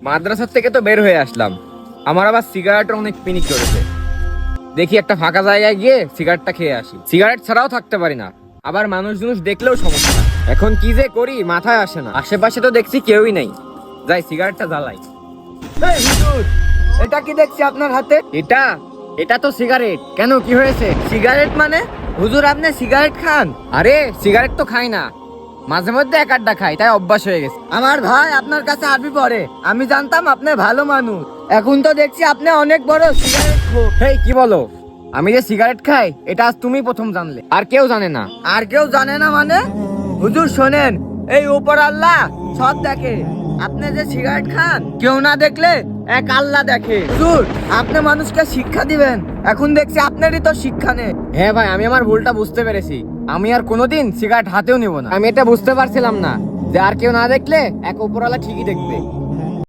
মাদ্রাসার থেকে তো বের হয়ে আসলাম, আমার আবার সিগারেটের অনেক পিনিক চলেছে। দেখি একটা ফাঁকা জায়গায় গিয়ে সিগারেটটা খেয়ে আসি। সিগারেট ছাড়াও থাকতে পারি না, আবার মানুষ জুনুষ দেখলেও সমস্যা। এখন কি যে করি মাথায় আসে না। আশেপাশে তো দেখছি কেউই নেই, যাই সিগারেটটা জ্বালাই। এই হুজুর, এটা কি দেখছি আপনার হাতে? এটা এটা তো সিগারেট। কেন, কি হয়েছে? সিগারেট মানে? হুজুর, আপনি সিগারেট খান? আরে সিগারেট তো খাই না, মাঝে মধ্যে এক আড্ডা খাই, তাই অভ্যাস হয়ে গেছে। আমার ভাই আপনার কাছে আরবি পড়ে, আমি জানতাম আপনি ভালো মানুষ। এখন তো দেখছি আপনি অনেক বড় সিগারেট খোর। হেই, কি বলো? আমি যে সিগারেট খাই এটা আজ তুমি প্রথম জানলে, আর কেউ জানে না। আর কেউ জানে না মানে? হুজুর শোনেন, এই উপর আল্লাহ সব দেখে। আপনি যে সিগারেট খান কেউ না দেখলে এক আল্লাহ দেখে। হুজুর, আপনি মানুষকে শিক্ষা দিবেন, এখন দেখছি আপনারই তো শিক্ষা নেই। হ্যাঁ ভাই, আমি আমার ভুলটা বুঝতে পেরেছি। আমি আর কোনোদিন সিগারেট হাতেও নিব না। আমি এটা বুঝতে পারছিলাম না যে আর কেউ না দেখলে এক উপরওয়ালা ঠিকই দেখবে।